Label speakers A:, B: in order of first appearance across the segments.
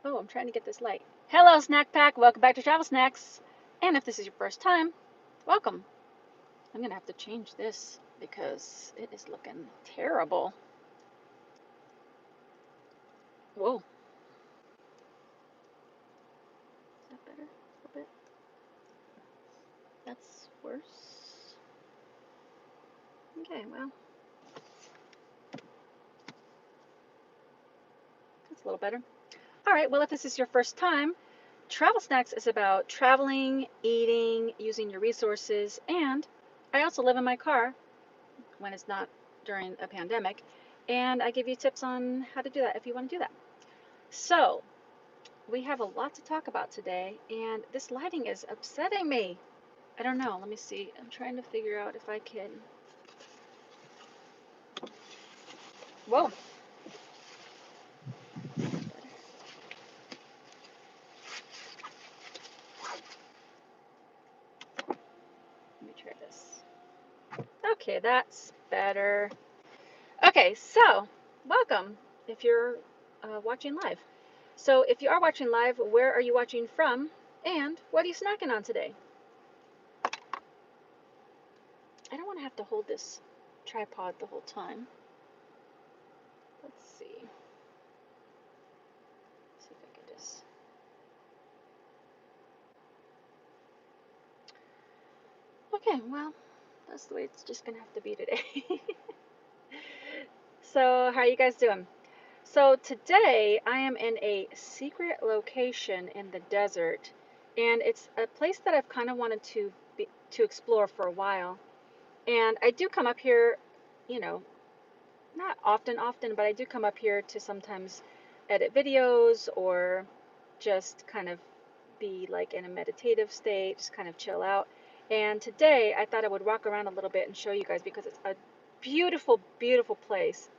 A: Oh, I'm trying to get this light. Hello, Snack Pack. Welcome back to Travel Snacks. And if this is your first time, welcome. I'm going to have to change this because it is looking terrible. Whoa. Is that better? A little bit? That's worse. Okay, well, that's a little better. All right, well, if this is your first time, Travel Snacks is about traveling, eating, using your resources, and I also live in my car when it's not during a pandemic, and I give you tips on how to do that if you want to do that. So, we have a lot to talk about today, and this lighting is upsetting me. I don't know. Let me see. I'm trying to figure out if I can. Whoa. Let me try this. Okay, that's better. Okay, so welcome if you're watching live. So, if you are watching live, where are you watching from? And what are you snacking on today? I don't want to have to hold this tripod the whole time. Let's see. See if I can just. Okay, well, that's the way it's just gonna have to be today. So, how are you guys doing? So, today I am in a secret location in the desert, and it's a place that I've kind of wanted to explore for a while. And I do come up here, you know, not often, but I do come up here to sometimes edit videos or just kind of be like in a meditative state, just kind of chill out. And today I thought I would walk around a little bit and show you guys because it's a beautiful, beautiful place.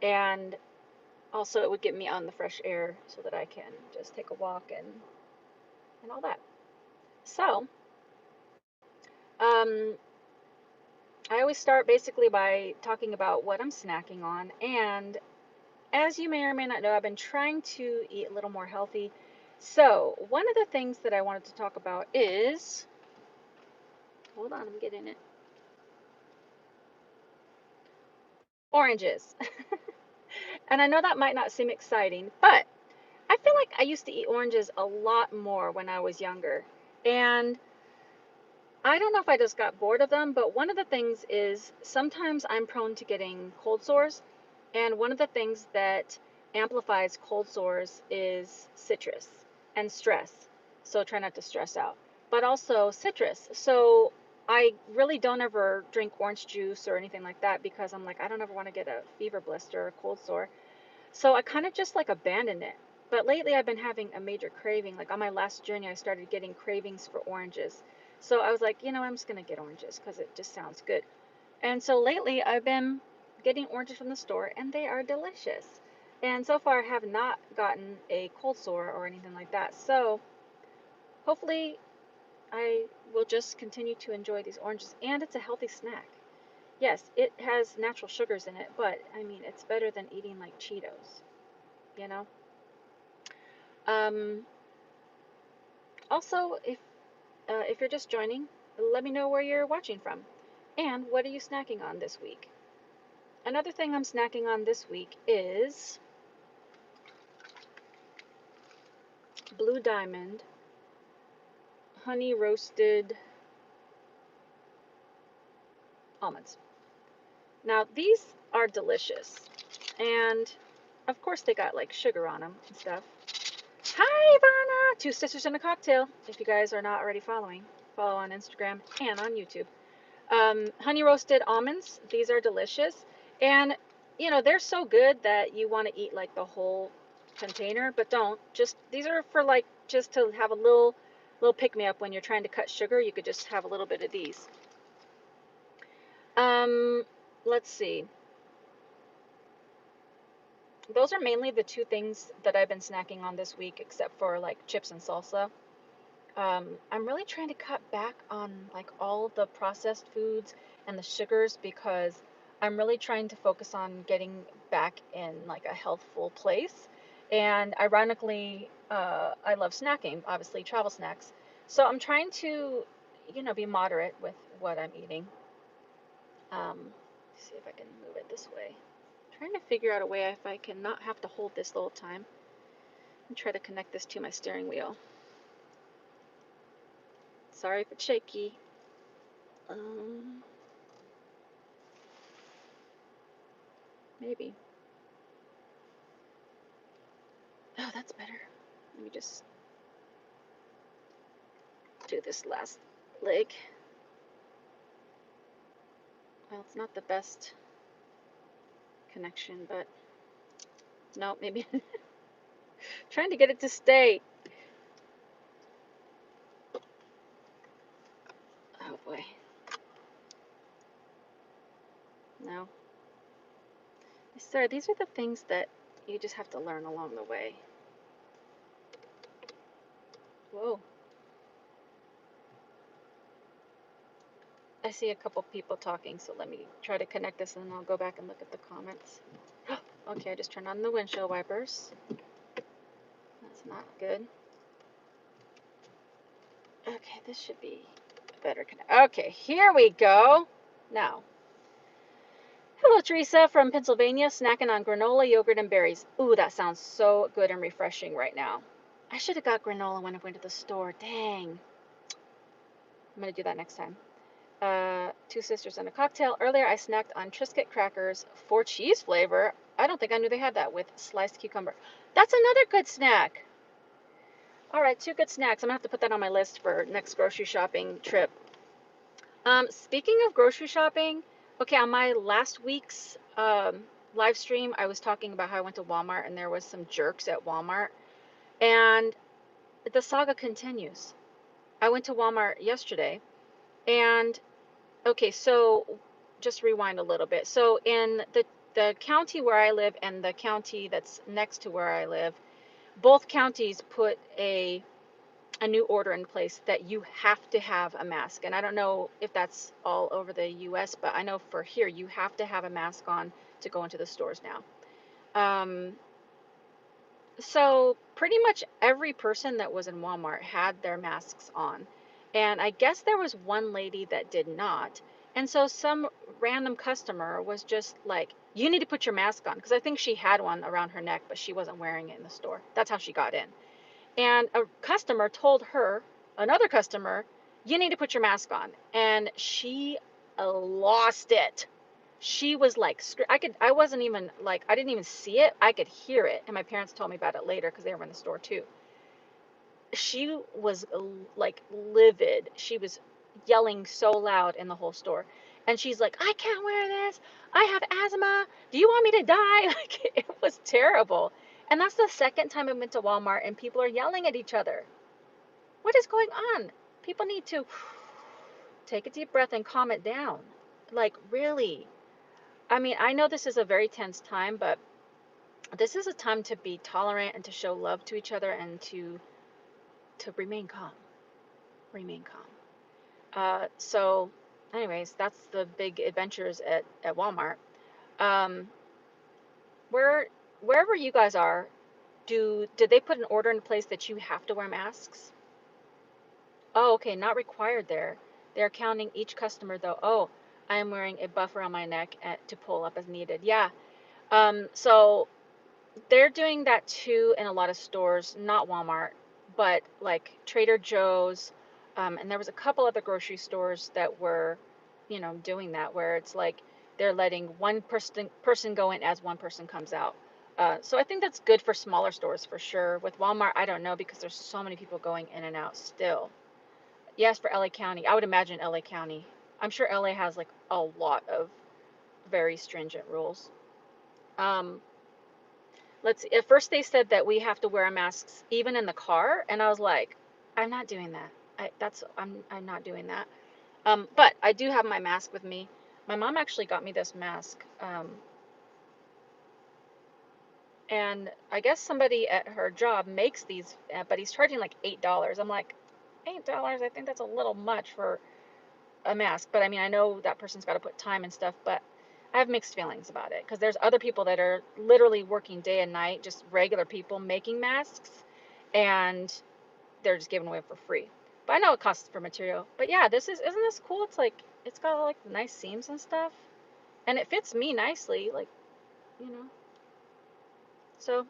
A: And also it would get me on the fresh air so that I can just take a walk and all that. So, um, I always start basically by talking about what I'm snacking on. And as you may or may not know, I've been trying to eat a little more healthy. So, one of the things that I wanted to talk about is, hold on, I'm getting it. Oranges. And I know that might not seem exciting, but I feel like I used to eat oranges a lot more when I was younger. And I don't know if I just got bored of them, but one of the things is sometimes I'm prone to getting cold sores. And one of the things that amplifies cold sores is citrus and stress. So try not to stress out. But also citrus. So I really don't ever drink orange juice or anything like that because I'm like, I don't ever want to get a fever blister or a cold sore. So I kind of just like abandoned it. But lately I've been having a major craving. Like on my last journey, I started getting cravings for oranges. So I was like, I'm just going to get oranges because it just sounds good. And so lately I've been getting oranges from the store and they are delicious. And so far I have not gotten a cold sore or anything like that. So hopefully I will just continue to enjoy these oranges, and it's a healthy snack. Yes, it has natural sugars in it, but I mean, it's better than eating like Cheetos, you know? Um, Also, if you're just joining, let me know where you're watching from and what are you snacking on this week. Another thing I'm snacking on this week is Blue Diamond honey roasted almonds. Now, these are delicious, and of course, they got like sugar on them and stuff. Hi, Ivana! Two Sisters in a Cocktail. If you guys are not already following, follow on Instagram and on YouTube. Honey roasted almonds. These are delicious, and they're so good that you want to eat like the whole container, but don't. Just these are for like just to have a little pick me up when you're trying to cut sugar. You could just have a little bit of these. Um, let's see. Those are mainly the two things that I've been snacking on this week, except for like chips and salsa. I'm really trying to cut back on like all the processed foods and the sugars because I'm really trying to focus on getting back in like a healthful place. And ironically, I love snacking, obviously travel snacks. So I'm trying to, be moderate with what I'm eating. See if I can move it this way. Trying to figure out a way if I can not have to hold this the whole time and try to connect this to my steering wheel. Sorry if it's shaky. Maybe. Oh, that's better. Let me just do this last leg. Well, it's not the best connection, but no, maybe trying to get it to stay. Oh boy. No. Sir, these are the things that you just have to learn along the way. Whoa. I see a couple people talking, so let me try to connect this and then I'll go back and look at the comments. Okay, I just turned on the windshield wipers. That's not good. Okay, this should be better connect. Okay, here we go. Now, hello Teresa from Pennsylvania, snacking on granola, yogurt, and berries. Ooh, that sounds so good and refreshing right now. I should have got granola when I went to the store. Dang. I'm gonna do that next time. Two sisters and a cocktail. Earlier, I snacked on Triscuit crackers for cheese flavor. I don't think I knew they had that with sliced cucumber. That's another good snack. All right, two good snacks. I'm gonna have to put that on my list for next grocery shopping trip. Speaking of grocery shopping, okay, on my last week's live stream, I was talking about how I went to Walmart and there was some jerks at Walmart, and the saga continues. I went to Walmart yesterday, and okay, so just rewind a little bit. So in the county where I live and the county that's next to where I live, both counties put a new order in place that you have to have a mask. And I don't know if that's all over the US, but I know for here you have to have a mask on to go into the stores now. So pretty much every person that was in Walmart had their masks on. And I guess there was one lady that did not. And so some random customer was just like, you need to put your mask on. Because I think she had one around her neck, but she wasn't wearing it in the store. That's how she got in. And a customer told her, another customer, you need to put your mask on. And she lost it. She was like, I wasn't even like, I didn't even see it. I could hear it. And my parents told me about it later because they were in the store too. She was like livid. She was yelling so loud in the whole store. And she's like, I can't wear this. I have asthma. Do you want me to die? Like, it was terrible. And that's the second time I went to Walmart and people are yelling at each other. What is going on? People need to take a deep breath and calm it down. Like, really? I mean, I know this is a very tense time, but this is a time to be tolerant and to show love to each other and to remain calm. Remain calm. So, anyways, that's the big adventures at Walmart. Wherever you guys are, did they put an order in place that you have to wear masks? Oh, okay, not required there. They're counting each customer though. Oh, I am wearing a buffer on my neck to pull up as needed. Yeah. So they're doing that too in a lot of stores, not Walmart, but like Trader Joe's, and there was a couple other grocery stores that were, doing that where it's like they're letting one person go in as one person comes out. So I think that's good for smaller stores for sure. With Walmart, I don't know because there's so many people going in and out still. Yes, for LA County. I would imagine LA County. I'm sure LA has like a lot of very stringent rules. Um, let's see. At first they said that we have to wear masks even in the car, and I was like, I'm not doing that. I'm not doing that. But I do have my mask with me. My mom actually got me this mask. And I guess somebody at her job makes these, but he's charging like $8. I'm like, $8? I think that's a little much for a mask. But I mean, I know that person's got to put time and stuff, but I have mixed feelings about it because there's other people that are literally working day and night, just regular people making masks, and they're just giving away for free. But I know it costs for material. But yeah, isn't this cool? It's like it's got like nice seams and stuff, and it fits me nicely, like you know. So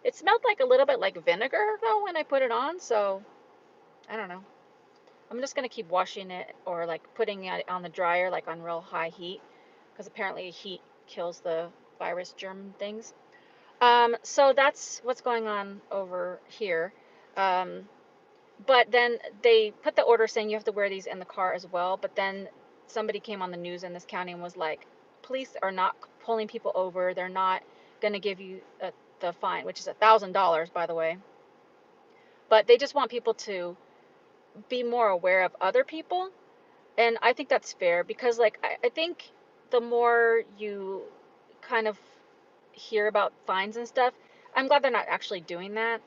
A: it smelled like a little bit like vinegar though when I put it on. So I don't know. I'm just gonna keep washing it or like putting it on the dryer like on real high heat because apparently heat kills the virus germ things. So that's what's going on over here. Um, but then they put the order saying you have to wear these in the car as well. But then somebody came on the news in this county and was like, police are not pulling people over. They're not gonna give you the fine, which is $1,000 by the way. But they just want people to be more aware of other people, and I think that's fair because like I think the more you kind of hear about fines and stuff, I'm glad they're not actually doing that,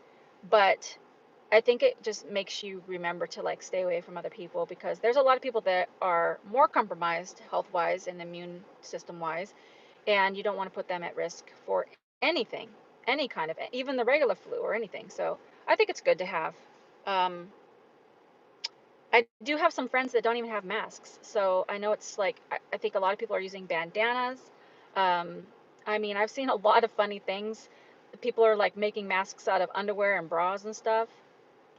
A: but I think it just makes you remember to like stay away from other people because there's a lot of people that are more compromised health wise and immune system wise, and you don't want to put them at risk for anything, any kind of, even the regular flu or anything. So I think it's good to have. um, I do have some friends that don't even have masks. So I know it's like, I think a lot of people are using bandanas. Um, I mean, I've seen a lot of funny things. People are like making masks out of underwear and bras and stuff.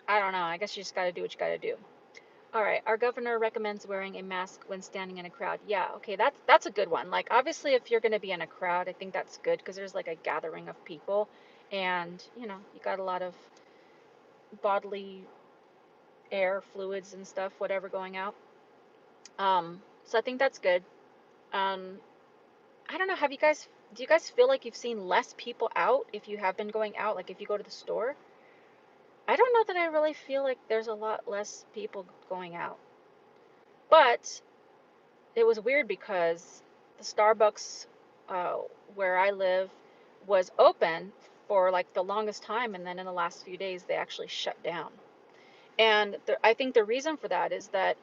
A: I don't know. I guess you just got to do what you got to do. All right. Our governor recommends wearing a mask when standing in a crowd. Yeah. Okay. That's a good one. Like, obviously, if you're going to be in a crowd, I think that's good because there's like a gathering of people and, you got a lot of bodily air, fluids and stuff, whatever going out. So I think that's good. Um, I don't know. Do you guys feel like you've seen less people out if you have been going out? Like if you go to the store? I don't know that I really feel like there's a lot less people going out. But it was weird because the Starbucks uh, where I live was open for like the longest time, and then in the last few days they actually shut down. And I think the reason for that is that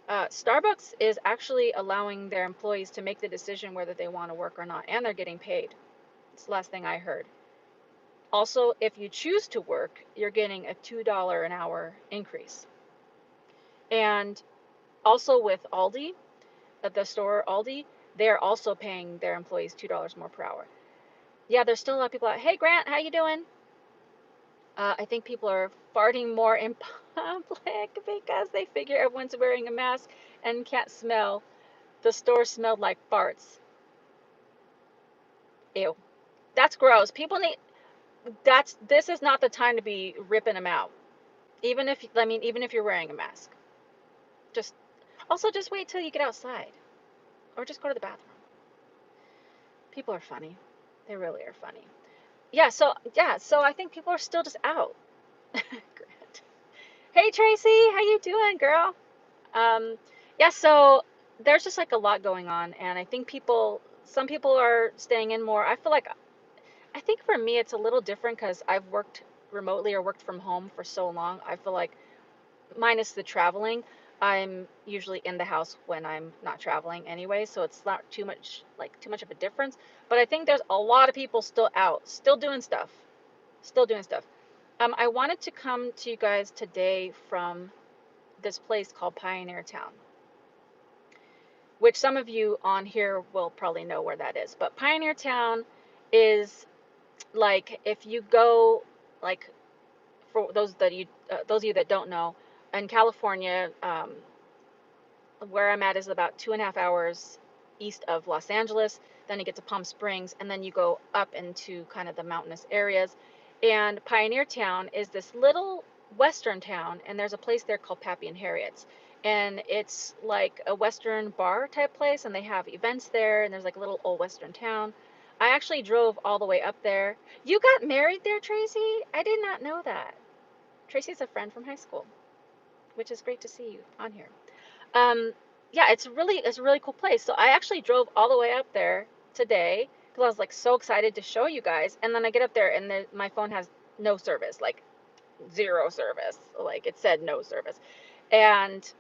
A: Starbucks is actually allowing their employees to make the decision whether they want to work or not, and they're getting paid. It's the last thing I heard. Also, if you choose to work, you're getting a $2 an hour increase. And also with Aldi, at the store Aldi, they're also paying their employees $2 more per hour. Yeah, there's still a lot of people out. Hey Grant, how you doing? I think people are farting more in public because they figure everyone's wearing a mask and can't smell. The store smelled like farts. Ew. That's gross. People need this is not the time to be ripping them out. Even if you're wearing a mask. Just just wait till you get outside or just go to the bathroom. People are funny. They really are funny. So I think people are still just out. Great. Hey Tracy, how you doing, girl? Um, yeah, so there's just like a lot going on, and I think some people are staying in more. I think for me it's a little different because I've worked remotely or worked from home for so long. I feel like, minus the traveling, I'm usually in the house when I'm not traveling anyway, so it's not too much of a difference. But I think there's a lot of people still out, still doing stuff, still doing stuff. I wanted to come to you guys today from this place called Pioneer Town, which some of you on here will probably know where that is. But Pioneer Town is like if you go like for those of you that don't know, in California, where I'm at is about 2.5 hours east of Los Angeles. Then you get to Palm Springs, and then you go up into kind of the mountainous areas. And Pioneer Town is this little western town, and there's a place there called Pappy and Harriet's. And it's like a western bar type place, and they have events there, and there's like a little old western town. I actually drove all the way up there. You got married there, Tracy? I did not know that. Tracy's a friend from high school, which is great to see you on here. Um, yeah, it's a really cool place. So I actually drove all the way up there today because I was like so excited to show you guys. And then I get up there and my phone has no service, like zero service. Like it said no service. And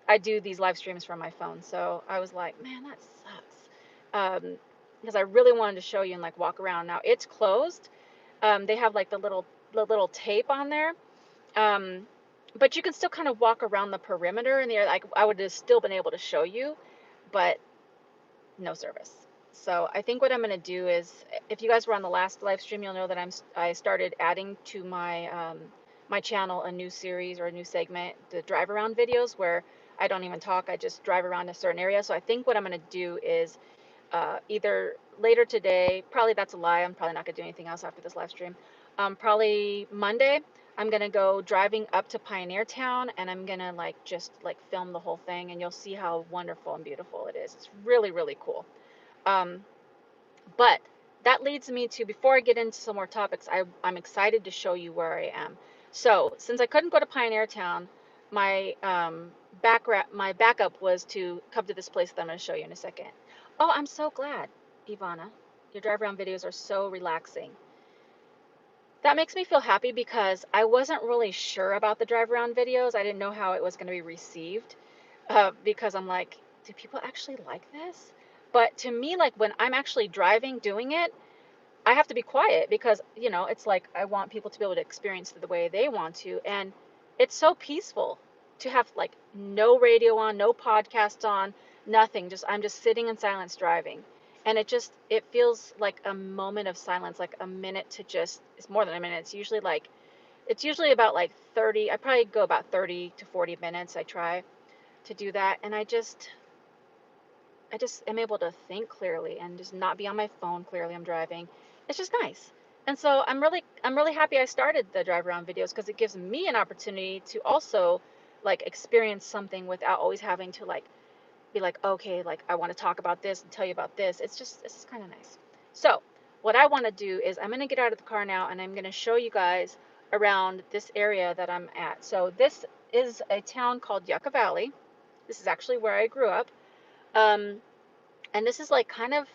A: I do these live streams from my phone. So I was like, man, that sucks. because I really wanted to show you and like walk around. Now it's closed. They have like the little tape on there. But you can still kind of walk around the perimeter in the area. Like I would have still been able to show you, but no service. So I think what I'm going to do is, if you guys were on the last live stream, you'll know that I started adding to my channel a new series or a new segment, the drive around videos, where I don't even talk, I just drive around a certain area. So I think what I'm going to do is either later today, probably that's a lie, I'm probably not going to do anything else after this live stream. Probably Monday, I'm going to go driving up to Pioneer Town, and I'm going to like just like film the whole thing, and you'll see how wonderful and beautiful it is. It's really, really cool. But that leads me to, before I get into some more topics, I'm excited to show you where I am. So since I couldn't go to Pioneer Town, my backup was to come to this place that I'm going to show you in a second. Oh, I'm so glad, Ivana. Your drive around videos are so relaxing. That makes me feel happy because I wasn't really sure about the drive around videos. I didn't know how it was going to be received because I'm like, do people actually like this? But to me, like when I'm actually driving, doing it, I have to be quiet because, you know, it's like I want people to be able to experience it the way they want to. And it's so peaceful to have like no radio on, no podcast on, nothing. I'm just sitting in silence driving. And it feels like a moment of silence, like a minute to just, it's more than a minute. It's usually about like 30, I probably go about 30 to 40 minutes. I try to do that. And I just am able to think clearly and just not be on my phone clearly. I'm driving. It's just nice. And so I'm really happy I started the drive around videos because it gives me an opportunity to also like experience something without always having to like be like, okay, like I want to talk about this and tell you about this. It's just kind of nice. So what I want to do is I'm going to get out of the car now and I'm going to show you guys around this area that I'm at. So this is a town called Yucca Valley. This is actually where I grew up. And this is like kind of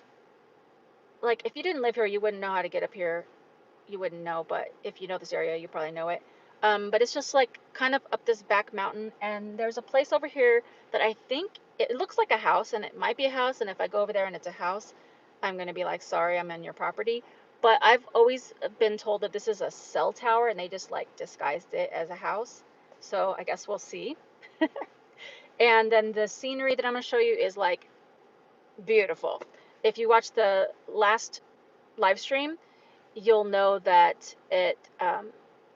A: like, if you didn't live here, you wouldn't know how to get up here. You wouldn't know, but if you know this area, you probably know it. But it's just like kind of up this back mountain, and there's a place over here that I think it looks like a house, and it might be a house. And if I go over there and it's a house, I'm gonna be like, sorry, I'm on your property. But I've always been told that this is a cell tower, and they just like disguised it as a house. So I guess we'll see. And then the scenery that I'm gonna show you is like beautiful. If you watch the last live stream, you'll know that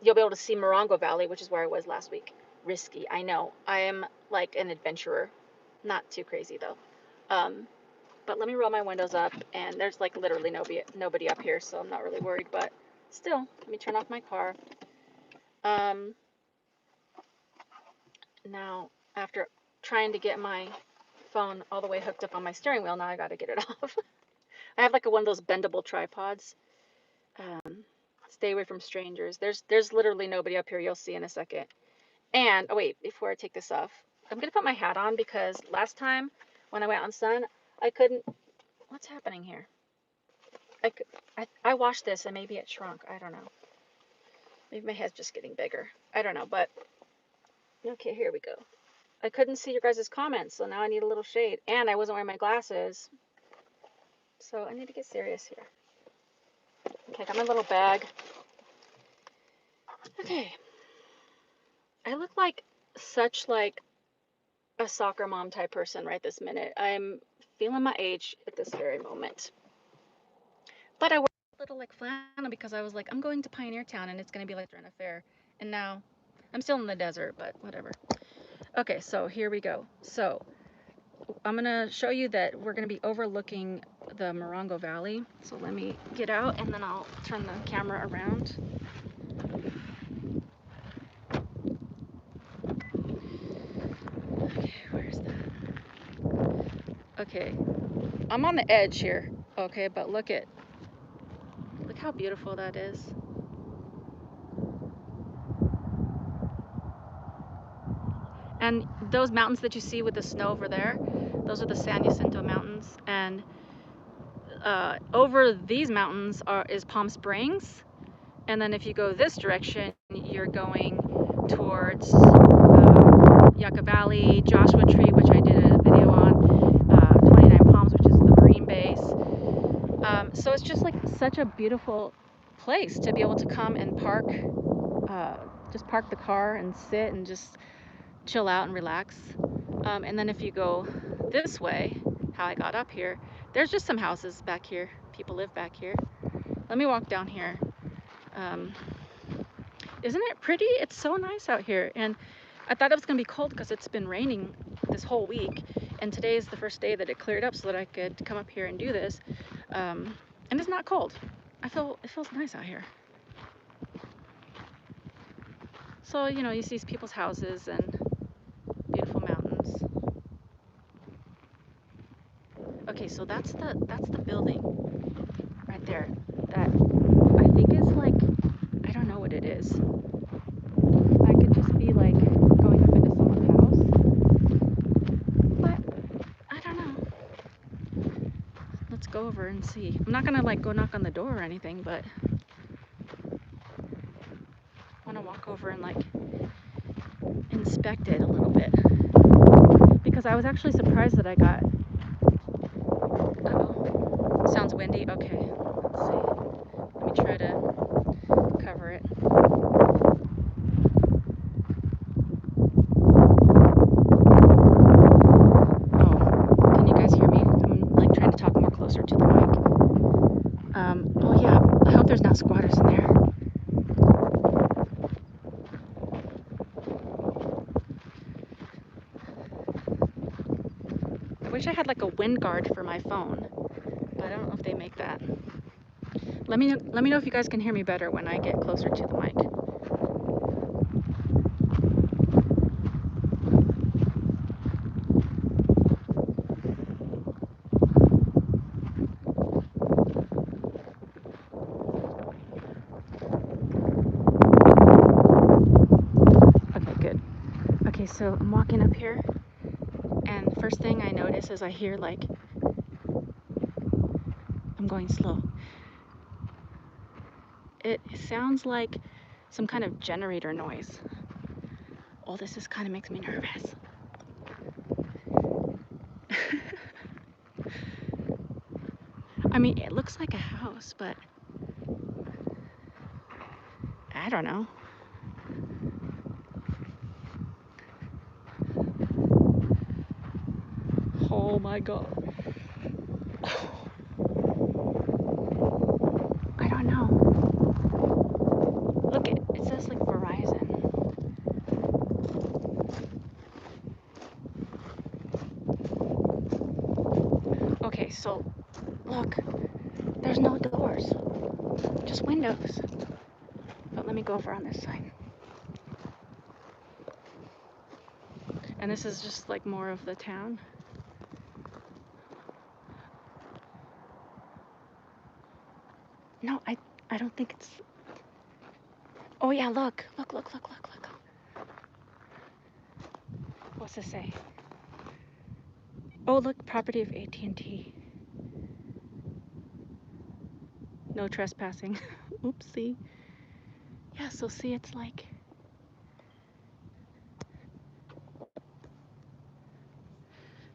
A: you'll be able to see Morongo Valley, which is where I was last week. Risky, I know. I am like an adventurer. Not too crazy though. But let me roll my windows up, and there's like literally nobody up here, so I'm not really worried, but still, let me turn off my car. Now, after trying to get my phone all the way hooked up on my steering wheel, now I gotta get it off. I have like one of those bendable tripods. Stay away from strangers. There's literally nobody up here. You'll see in a second. And oh wait, before I take this off, I'm gonna put my hat on because last time when I went on sun, I couldn't. What's happening here? I washed this and maybe it shrunk. I don't know. Maybe my head's just getting bigger. I don't know, but okay, here we go. I couldn't see your guys' comments, so now I need a little shade. And I wasn't wearing my glasses, so I need to get serious here. Okay, I got my little bag. Okay. I look like such like a soccer mom type person right this minute. I'm feeling my age at this very moment. But I wear a little like flannel because I was like, I'm going to Pioneer Town and it's going to be like during a fair. And now I'm still in the desert, but whatever. Okay, so here we go. So I'm going to show you that we're going to be overlooking the Morongo Valley. So let me get out and then I'll turn the camera around. Okay, where's that? Okay, I'm on the edge here. Okay, but look how beautiful that is. And those mountains that you see with the snow over there, those are the San Jacinto Mountains. And over these mountains is Palm Springs. And then if you go this direction, you're going towards Yucca Valley, Joshua Tree, which I did a video on, 29 Palms, which is the Marine base. such a beautiful place to be able to come and park, just park the car and sit and just chill out and relax. And then if you go this way, how I got up here, there's just some houses back here. People live back here. Let me walk down here. Isn't it pretty? It's so nice out here. And I thought it was gonna be cold because it's been raining this whole week. And today is the first day that it cleared up so that I could come up here and do this. And it's not cold. It feels nice out here. So, you know, you see people's houses and beautiful mountains. Okay, so that's the building right there that I think is like, I don't know what it is. I could just be like going up into someone's house, but I don't know. Let's go over and see. I'm not gonna like go knock on the door or anything, but I want to walk over and like inspect it a little bit, because I was actually surprised that I got, uh-oh, sounds windy. Okay, let's see. Let me try to cover it. Oh, can you guys hear me? I'm like trying to talk more closer to the mic. Oh yeah, I hope there's not squatters in there. I wish I had like a wind guard for my phone, but I don't know if they make that. Let me know if you guys can hear me better when I get closer to the mic. Okay, good. Okay, so I'm walking up here, and first thing I notice is I hear like, I'm going slow. It sounds like some kind of generator noise. Oh, this just kind of makes me nervous. I mean, it looks like a house, but I don't know. Oh my God. I don't know. Look, it says like Verizon. Okay, so look, there's no doors, just windows. But let me go over on this side. And this is just like more of the town. No, I don't think it's. Oh yeah, look. What's this say? Oh look, property of AT&T. No trespassing. Oopsie. Yeah, so see, it's like,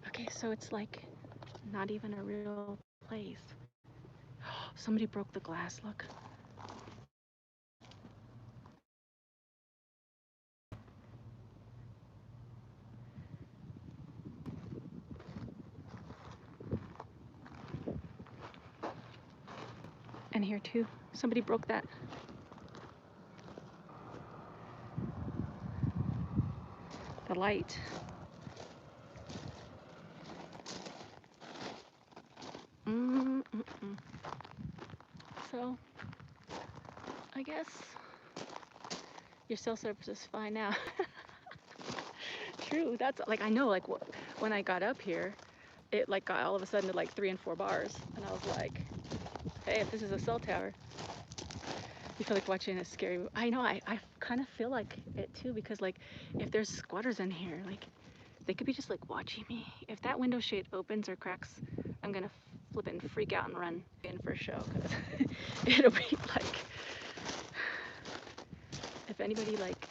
A: okay, so it's like not even a real place. Somebody broke the glass, look. And here too, somebody broke that. The light. So, I guess your cell service is fine now. True, that's like, I know, like when I got up here, it like got all of a sudden to like 3 and 4 bars, and I was like, hey, if this is a cell tower, you feel like watching a scary movie. I know, I kind of feel like it too, because like if there's squatters in here, like they could be just like watching me. If that window shade opens or cracks, I'm gonna flip and freak out and run in for a show, because it'll be like, if anybody like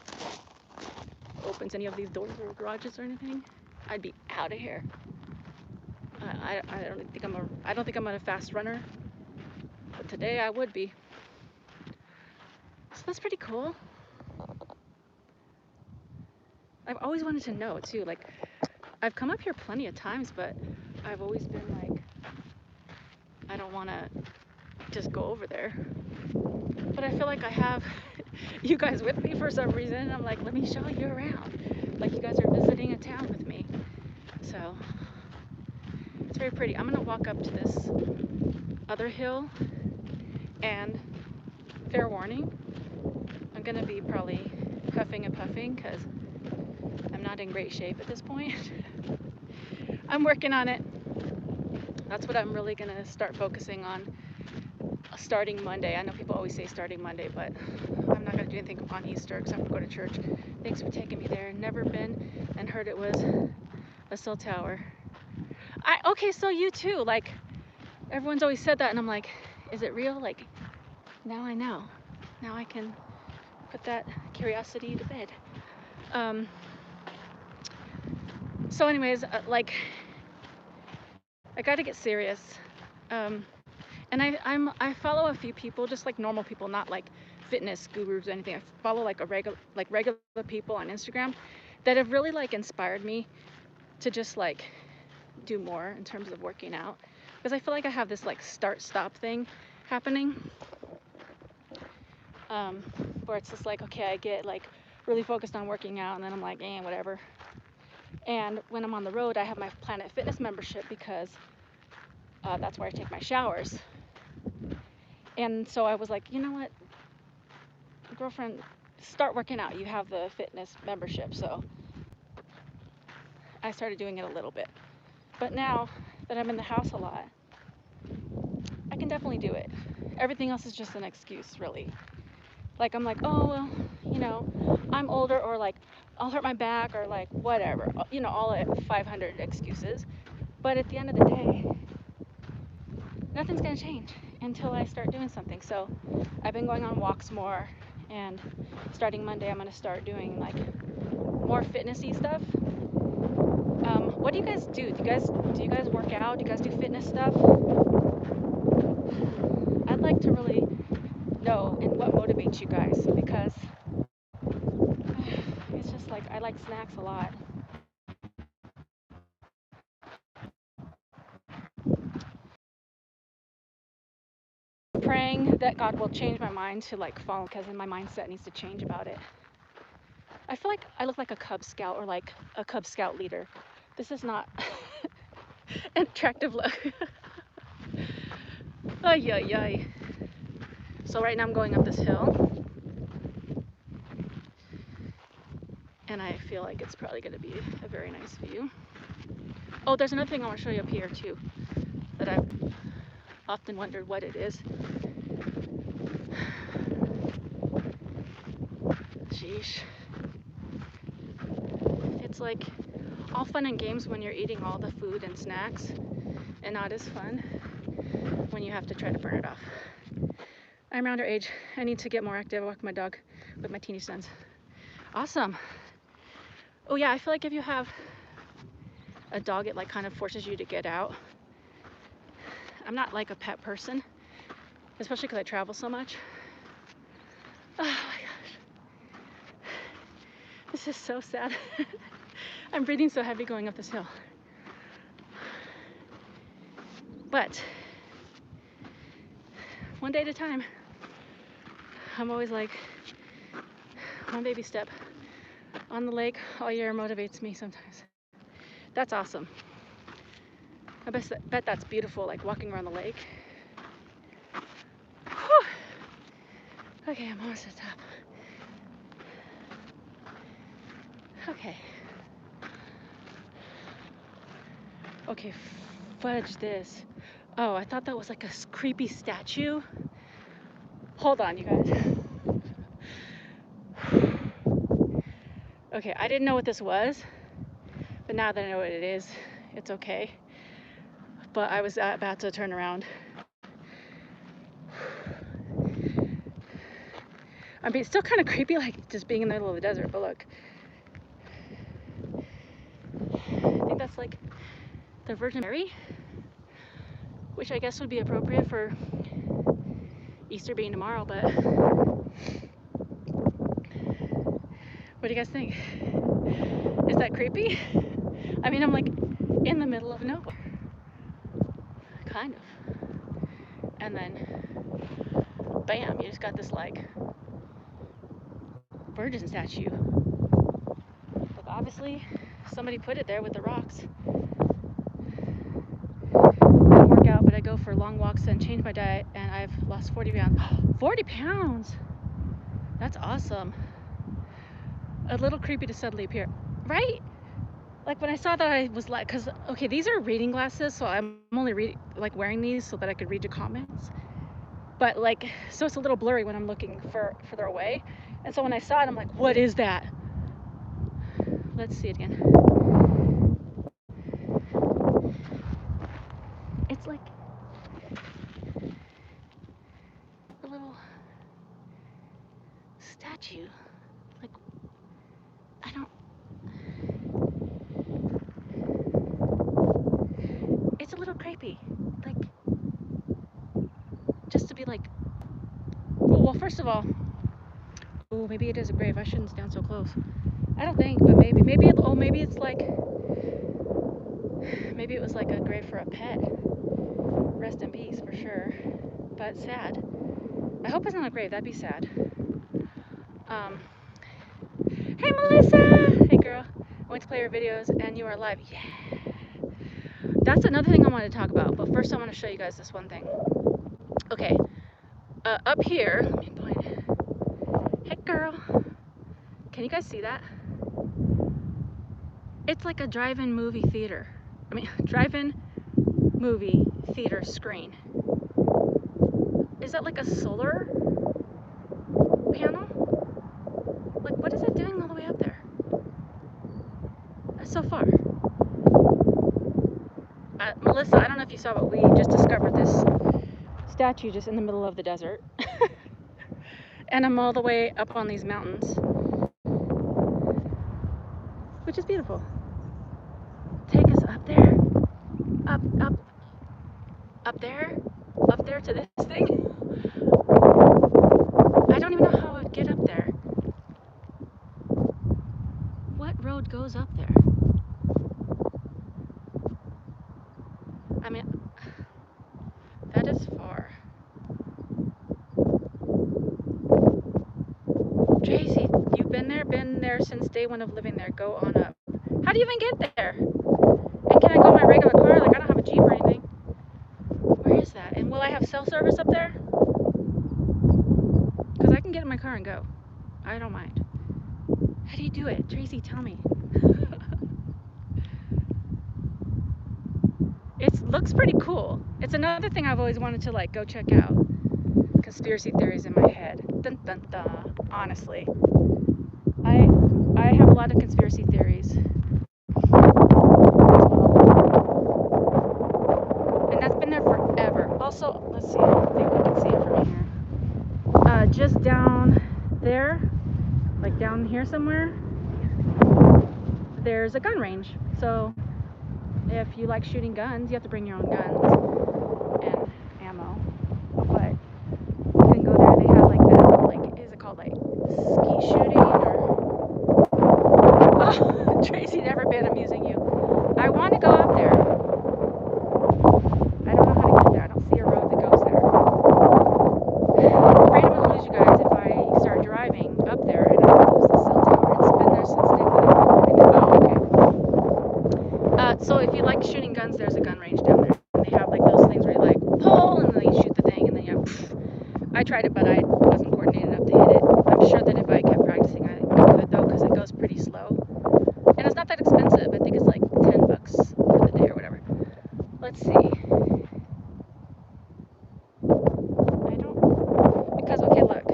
A: opens any of these doors or garages or anything, I'd be out of here. I don't think I'm a fast runner, but today I would be. So that's pretty cool. I've always wanted to know too, like I've come up here plenty of times, but I've always been like, I don't want to just go over there. But I feel like I have you guys with me for some reason, and I'm like, let me show you around. Like you guys are visiting a town with me. So it's very pretty. I'm gonna walk up to this other hill, and fair warning, I'm gonna be probably huffing and puffing because I'm not in great shape at this point. I'm working on it. That's what I'm really gonna start focusing on starting Monday. I know people always say starting Monday, but I'm not gonna do anything on Easter except for go to church. Thanks for taking me there. Never been, and heard it was a cell tower. Okay, so you too, like everyone's always said that, and I'm like, is it real? Like now I know. Now I can put that curiosity to bed. So anyways, like I gotta get serious. And I follow a few people, just like normal people, not like fitness gurus or anything. I follow like regular people on Instagram that have really like inspired me to just like do more in terms of working out, because I feel like I have this like start-stop thing happening, where it's just like, okay, I get like really focused on working out, and then I'm like, whatever. And when I'm on the road, I have my Planet Fitness membership because that's where I take my showers. And so I was like, you know what, girlfriend, start working out. You have the fitness membership. So I started doing it a little bit. But now that I'm in the house a lot, I can definitely do it. Everything else is just an excuse, really. Like, I'm like, oh, well, you know, I'm older, or like, I'll hurt my back, or like, whatever. You know, all at 500 excuses. But at the end of the day, nothing's gonna change until I start doing something. So I've been going on walks more, and starting Monday, I'm gonna start doing like more fitnessy stuff. What do you guys do? Do you guys work out? Do you guys do fitness stuff? I'd like to really know and what motivates you guys, because it's just like I like snacks a lot. Praying that God will change my mind to like follow, because then my mindset needs to change about it. I feel like I look like a Cub Scout, or like a Cub Scout leader. This is not an attractive look. Ay, ay, ay. So right now I'm going up this hill, and I feel like it's probably going to be a very nice view. Oh, there's another thing I want to show you up here too, that I've often wondered what it is. Sheesh. It's like all fun and games when you're eating all the food and snacks, and not as fun when you have to try to burn it off. I'm around her age. I need to get more active. I walk my dog with my teeny sons. Awesome. Oh yeah, I feel like if you have a dog, it like kind of forces you to get out. I'm not like a pet person, especially because I travel so much. Oh my gosh. This is so sad. I'm breathing so heavy going up this hill. But one day at a time. I'm always like, one baby step. On the lake all year motivates me sometimes. That's awesome. I bet that's beautiful, like walking around the lake. Whew. Okay, I'm almost at the top. Okay. Okay, fudge this. Oh, I thought that was like a creepy statue. Hold on, you guys. Okay, I didn't know what this was, but now that I know what it is, it's okay. But I was about to turn around. I mean, it's still kind of creepy, like just being in the middle of the desert, but look. I think that's like the Virgin Mary, which I guess would be appropriate for Easter being tomorrow, but what do you guys think? Is that creepy? I mean, I'm like in the middle of nowhere, kind of. And then, bam, you just got this like virgin statue. Like obviously, somebody put it there with the rocks. I work out, but I go for long walks and change my diet, and I've lost 40 pounds. 40 pounds! That's awesome. A little creepy to suddenly appear, right? Like when I saw that, I was like, because okay, these are reading glasses, so I'm only wearing these so that I could read your comments. But like, so it's a little blurry when I'm looking further away. And so when I saw it, I'm like, what is that? Let's see it again. It's like a little statue. Like, I don't. It's a little creepy. Like, just to be like, well, first of all, oh, maybe it is a grave. I shouldn't stand so close. I don't think, but maybe it's like, maybe it was like a grave for a pet. Rest in peace for sure, but sad. I hope it's not a grave. That'd be sad. Hey Melissa! Hey girl. I went to play your videos and you are live. Yeah. That's another thing I wanted to talk about, but first I want to show you guys this one thing. Okay. Up here, let me point. Hey girl. Can you guys see that? It's like a drive-in movie theater. I mean, drive-in movie theater screen. Is that like a solar panel? Like, what is it doing all the way up there? So far. Melissa, I don't know if you saw, but we just discovered this statue just in the middle of the desert. And I'm all the way up on these mountains, which is beautiful. Take us up there, up there to this thing. I don't even know how I would get up there. What road goes up there? I mean, that is far. Tracy, you've been there since day one of living there. Go on up. How do you even get there? And can I go in my regular car? Like, I don't have a Jeep or anything. Where is that? And will I have cell service up there? Because I can get in my car and go. I don't mind. How do you do it? Tracy, tell me. It looks pretty cool. It's another thing I've always wanted to like go check out. Conspiracy theories in my head. Dun dun dun. Honestly, I have a lot of conspiracy theories. And that's been there forever. Also, let's see. I think we can see it from here. Just down there, like down here somewhere, there's a gun range. So if you like shooting guns, you have to bring your own guns and ammo. But you can go there and they have like that, like, is it called like skeet shooting or? Oh, Tracy, never been. I'm using you. I want to go up there. I don't know how to get there. I don't see a road that goes there. I'm afraid I'm gonna lose you guys if I start driving up there and I lose the cell tower. It's been there since day one. Oh, okay. So if you like shooting guns, there's a gun range down there. And they have like those things where you like pull and then you shoot the thing and then you have, I tried it, but I wasn't coordinated enough to hit it. I'm sure that if I kept practicing, I could though, because it goes pretty slow. And it's not that expensive. I think it's like $10 for the day or whatever. Let's see. Because, okay, look.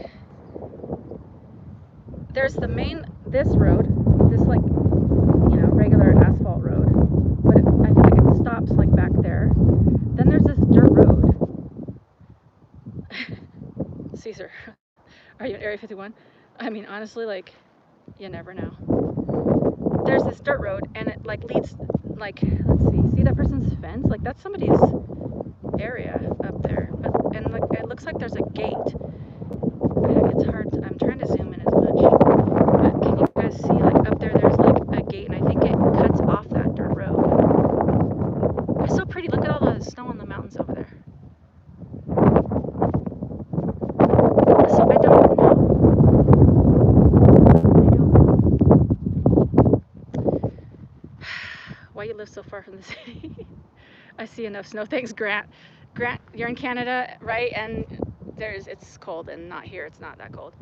A: There's the main, this road, this like, you know, regular asphalt road. But I feel like it stops like back there. Then there's this dirt road. Caesar, are you in Area 51? I mean, honestly, like, you never know. There's this dirt road and it like leads, like, let's see that person's fence? Like, that's somebody's area up there. But and like, it looks like there's a gate. It's hard. I'm trying to zoom in as much. But can you guys see, like, up there, there's like a gate, and I think it cuts off that dirt road. It's so pretty. Look at all the snow on the mountains over there. So I don't know. Why you live so far from the city? I see enough snow. Thanks, Grant. Grant, you're in Canada, right? And it's cold, and not here. It's not that cold.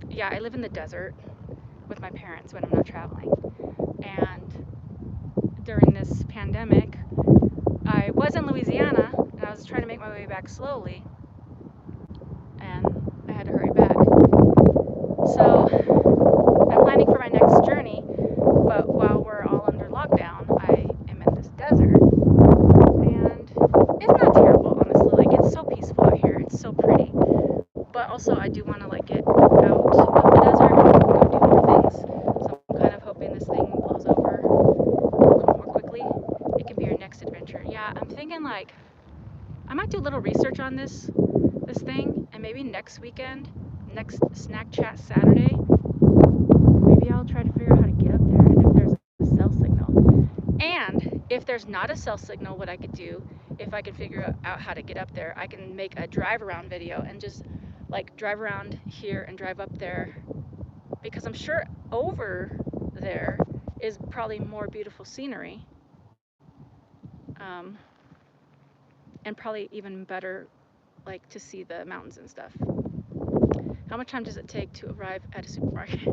A: Yeah, I live in the desert with my parents when I'm not traveling. And during this pandemic, I was in Louisiana, and I was trying to make my way back slowly, and I had to hurry back. So I'm planning for my next journey, but while we're all under lockdown, I am in this desert, and it's not terrible, honestly. Like, it's so peaceful out here. It's so pretty. But also, I do want to like get out of the desert and go do more things. So I'm kind of hoping this thing blows over a little more quickly. It can be our next adventure. Yeah, I'm thinking like I might do a little research on this thing, and maybe next weekend, next Snack Chat Saturday, maybe I'll try to figure out how to get up there, and if there's a cell signal. And if there's not a cell signal, what I could do, if I can figure out how to get up there, I can make a drive around video and just like drive around here and drive up there, because I'm sure over there is probably more beautiful scenery, and probably even better, like, to see the mountains and stuff. How much time does it take to arrive at a supermarket?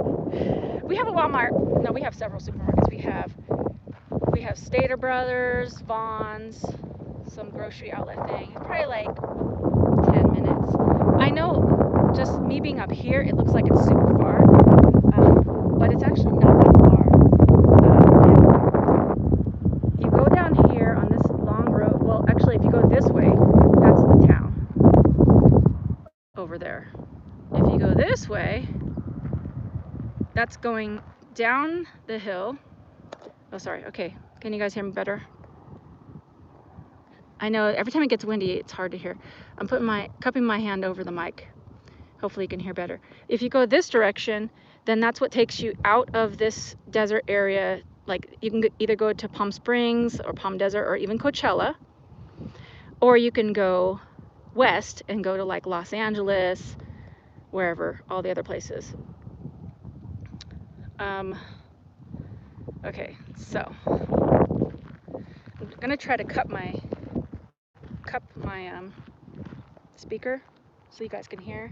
A: We have a Walmart. No, we have several supermarkets. We have Stater Brothers, Vaughn's, some grocery outlet thing. It's probably like 10 minutes. I know, just me being up here, it looks like it's super far, but it's actually not that far. You go down here on this long road. Well, actually, if you go this way, that's the town over there. If you go this way, that's going down the hill. Oh, sorry. Okay, can you guys hear me better? I know every time it gets windy, it's hard to hear. I'm cupping my hand over the mic. Hopefully you can hear better. If you go this direction, then that's what takes you out of this desert area. Like, you can either go to Palm Springs or Palm Desert or even Coachella, or you can go west and go to like Los Angeles, wherever, all the other places. Okay, so I'm gonna try to cup my speaker so you guys can hear.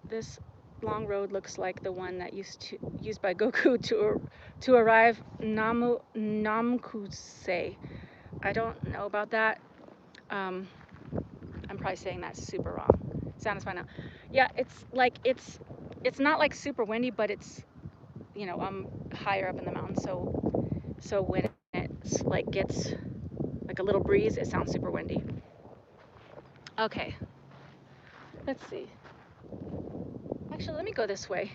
A: This long road looks like the one that used by Goku to arrive Namkusei. I don't know about that. I'm probably saying that super wrong. Sounds fine now. Yeah, it's not like super windy, but it's, you know, I'm higher up in the mountains, so when it's like gets like a little breeze, it sounds super windy. Okay, let's see. Actually, let me go this way,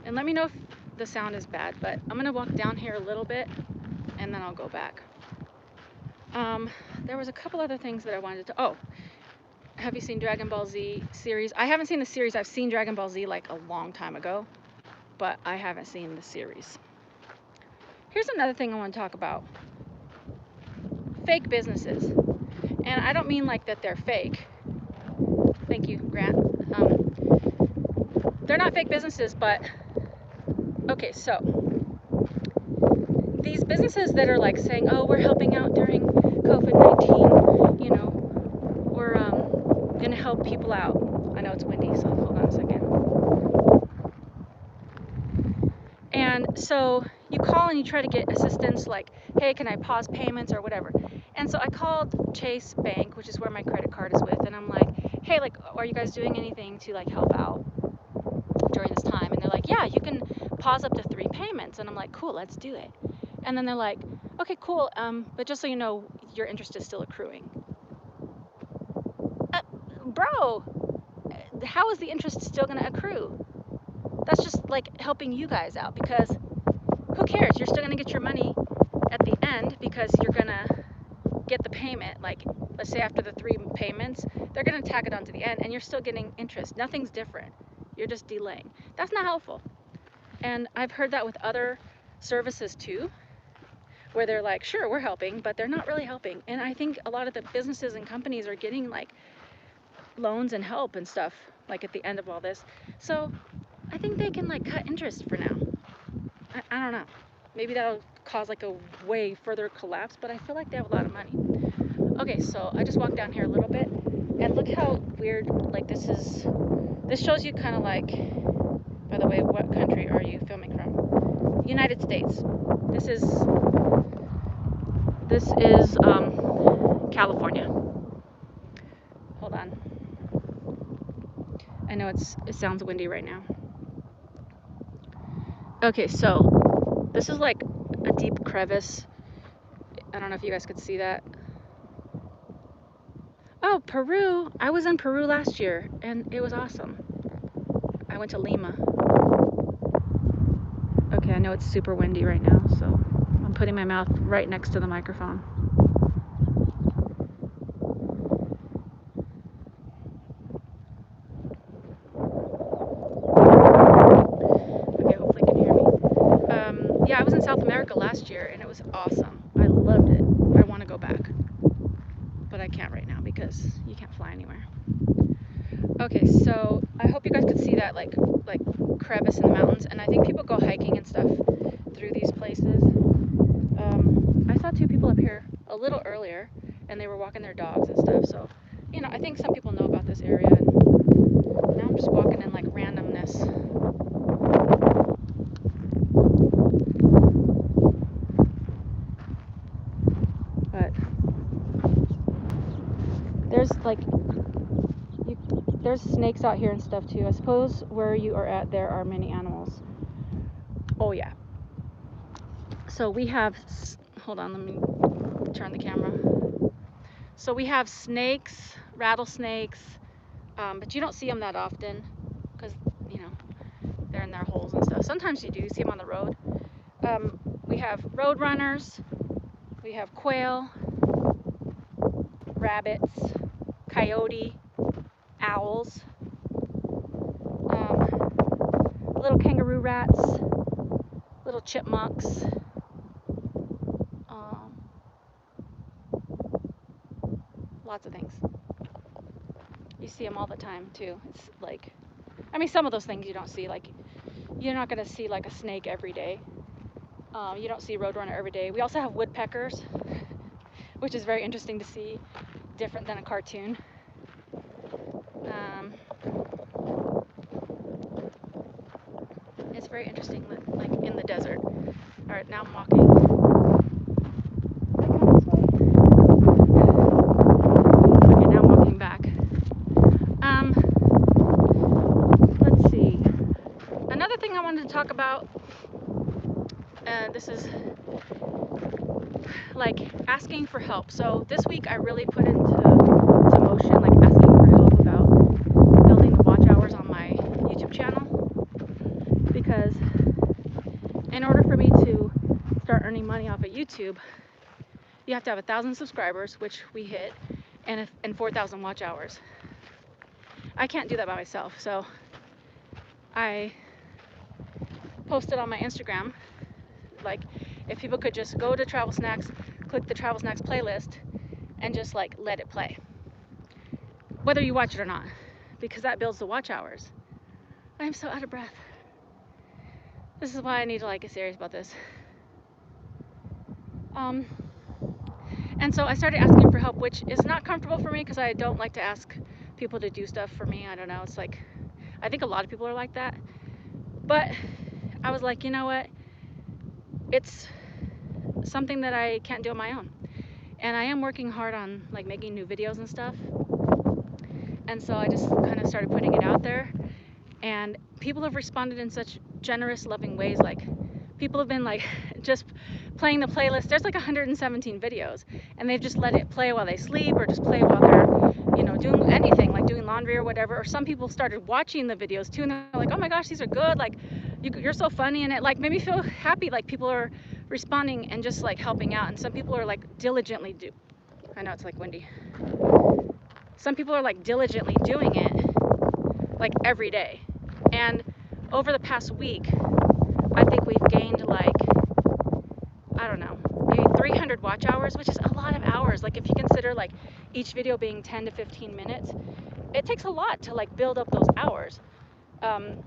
A: and let me know if the sound is bad, but I'm gonna walk down here a little bit, and then I'll go back. There was a couple other things that I wanted to, oh, have you seen Dragon Ball Z series? I haven't seen the series. I've seen Dragon Ball Z like a long time ago, but I haven't seen the series. Here's another thing I want to talk about. Fake businesses. And I don't mean like that they're fake. Thank you, Grant. They're not fake businesses, but okay, so these businesses that are like saying, oh, we're helping out during COVID-19, you know, we're gonna help people out. I know it's windy, so hold on a second. And so you call and you try to get assistance, like, hey, can I pause payments or whatever. And so I called Chase Bank, which is where my credit card is with, and I'm like, hey, like, are you guys doing anything to like help out during this time? And they're like, yeah, you can pause up to 3 payments. And I'm like, cool, let's do it. And then they're like, okay, cool, but just so you know, your interest is still accruing. Bro, how is the interest still going to accrue? That's just like helping you guys out, because who cares? You're still going to get your money at the end, because you're going to get the payment, like let's say after the 3 payments, they're going to tack it on to the end, and you're still getting interest. Nothing's different. You're just delaying. That's not helpful. And I've heard that with other services too, where they're like, sure, we're helping, but they're not really helping. And I think a lot of the businesses and companies are getting like loans and help and stuff like at the end of all this. So I think they can like cut interest for now. I don't know. Maybe that'll cause like a way further collapse, but I feel like they have a lot of money. Okay, so I just walked down here a little bit, and look how weird, like this shows you kind of like, by the way, what country are you filming from? United States. This is California. Hold on. I know it sounds windy right now. Okay, so this is like a deep crevice. I don't know if you guys could see that. Oh, Peru. I was in Peru last year and it was awesome. I went to Lima. Okay, I know it's super windy right now, so I'm putting my mouth right next to the microphone. Okay, hopefully you can hear me. Yeah, I was in South America last year and it was awesome. I loved it. I want to go back, but I can't right now because you can't fly anywhere. Okay, so I hope you guys could see that like crevice in the mountains, and I think people go hiking and stuff through these places. I saw 2 people up here a little earlier, and they were walking their dogs and stuff. So, you know, I think some people know about this area. And now I'm just walking in like randomness. But there's like there's snakes out here and stuff too. I suppose where you are at, there are many animals. Oh yeah. So we have, hold on, let me turn the camera. So we have snakes, rattlesnakes, but you don't see them that often because, you know, they're in their holes and stuff. Sometimes you do see them on the road. We have road runners, we have quail, rabbits, coyote, owls, little kangaroo rats, little chipmunks, lots of things. You see them all the time too. It's like, I mean, some of those things you don't see, like you're not going to see like a snake every day. You don't see roadrunner every day. We also have woodpeckers, which is very interesting to see, different than a cartoon. It's very interesting, like in the desert. All right, now I'm walking. Okay, now I'm walking back. Let's see. Another thing I wanted to talk about, this is like asking for help. So this week I really put into motion like asking for help about building the watch hours on my YouTube channel, because in order for me to start earning money off of YouTube, you have to have 1,000 subscribers, which we hit, and 4,000 watch hours. I can't do that by myself, so I posted on my Instagram, like, if people could just go to Travel Snacks, click the Travel Snacks playlist, and just like let it play, whether you watch it or not, because that builds the watch hours. I'm so out of breath. This is why I need to like get serious about this. And so I started asking for help, which is not comfortable for me because I don't like to ask people to do stuff for me. I don't know, it's like, I think a lot of people are like that. But I was like, you know what? It's something that I can't do on my own. And I am working hard on like making new videos and stuff. And so I just kind of started putting it out there. And people have responded in such generous, loving ways. Like, people have been like just playing the playlist. There's like 117 videos, and they've just let it play while they sleep, or just play while they're, you know, doing anything, like doing laundry or whatever. Or some people started watching the videos too, and they're like, oh my gosh, these are good, like you're so funny. And it like made me feel happy, like people are responding and just like helping out. And some people are like diligently I know it's like windy. Some people are like diligently doing it like every day. And over the past week, I think we've gained like, I don't know, maybe 300 watch hours, which is a lot of hours. Like if you consider like each video being 10 to 15 minutes, it takes a lot to like build up those hours. And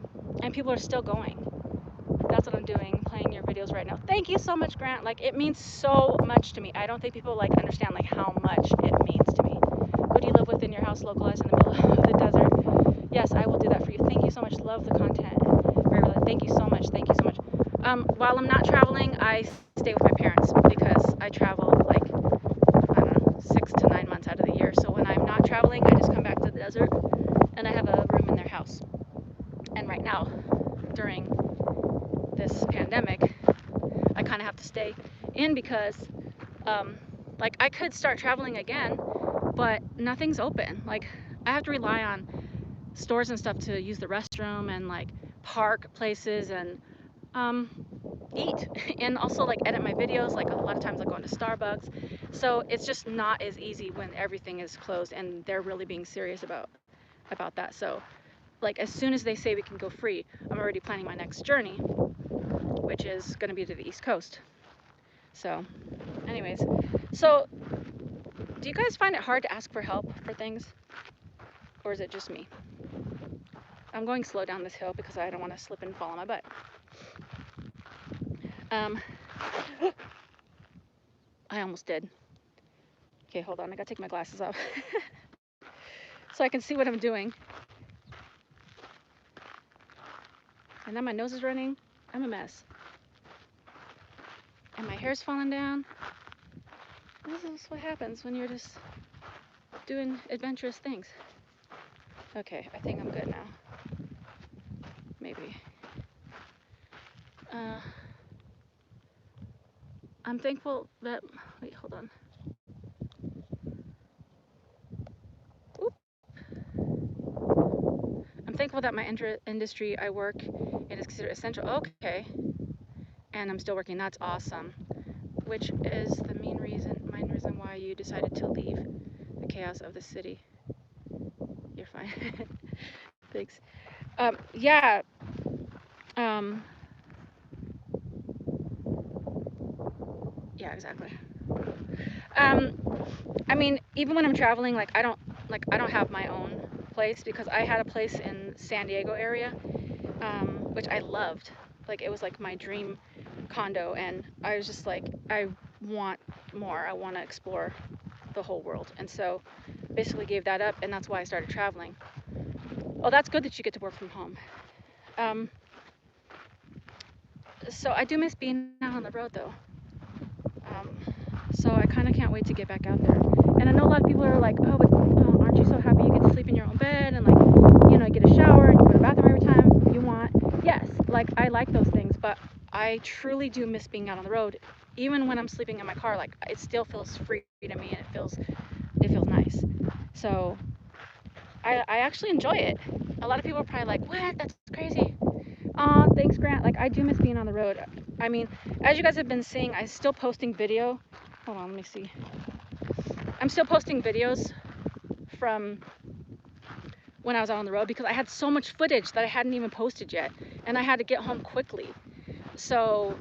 A: people are still going. That's what I'm doing, playing your videos right now. Thank you so much, Grant. Like it means so much to me. I don't think people like understand like how much it means to me. Who do you live with in your house localized in the middle of the desert? Yes, I will do that for you. Thank you so much. Love the content. Thank you so much. Thank you so much. While I'm not traveling, I stay with my parents because I travel like, I don't know, 6 to 9 months out of the year. So when I'm not traveling, I just come back to the desert and I have a room in their house. And right now, during this pandemic, I kind of have to stay in because like I could start traveling again, but nothing's open. Like I have to rely on stores and stuff to use the restroom and like park places and eat and also like edit my videos. Like a lot of times I go into Starbucks, so it's just not as easy when everything is closed, and they're really being serious about that. So like as soon as they say we can go free, I'm already planning my next journey, which is going to be to the East Coast. So anyways, so do you guys find it hard to ask for help for things, or is it just me? I'm going slow down this hill because I don't want to slip and fall on my butt. I almost did. Okay, hold on, I gotta take my glasses off so I can see what I'm doing. And then my nose is running. I'm a mess. And my hair's falling down. This is what happens when you're just doing adventurous things. Okay, I think I'm good now. Maybe. I'm thankful that, wait, hold on. Oop. I'm thankful that my industry I work in is considered essential. Okay. And I'm still working. That's awesome. Which is the main reason why you decided to leave the chaos of the city. You're fine. Thanks. Yeah. Yeah, exactly. I mean, even when I'm traveling, like I don't have my own place because I had a place in San Diego area, which I loved. Like it was like my dream condo, and I was just like, I want more. I want to explore the whole world, and so basically gave that up, and that's why I started traveling. Oh, that's good that you get to work from home. So I do miss being out on the road though. So I kind of can't wait to get back out there. And I know a lot of people are like, oh, but aren't you so happy you get to sleep in your own bed and like, you know, get a shower and you go to the bathroom every time you want? Yes, like I like those things, but I truly do miss being out on the road. Even when I'm sleeping in my car, like it still feels free to me, and it feels nice. So I actually enjoy it. A lot of people are probably like, what? That's crazy. Thanks, Grant. Like I do miss being on the road. I mean, as you guys have been seeing, I'm still posting video. Hold on, let me see. I'm still posting videos from when I was out on the road because I had so much footage that I hadn't even posted yet, and I had to get home quickly. So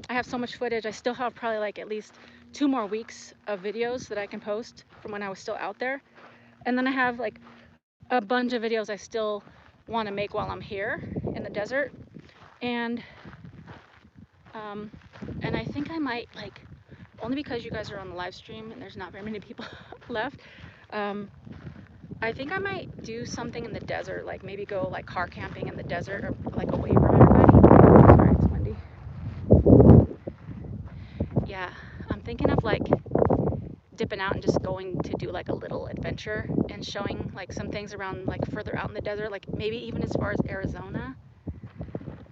A: I have so much footage. I still have probably like at least 2 more weeks of videos that I can post from when I was still out there. And then I have like a bunch of videos I still want to make while I'm here in the desert. And I think I might, like, only because you guys are on the live stream and there's not very many people left, I think I might do something in the desert, like maybe go like car camping in the desert or like away from everybody. Sorry, it's windy. Yeah, I'm thinking of like dipping out and just going to do like a little adventure and showing like some things around like further out in the desert, like maybe even as far as Arizona.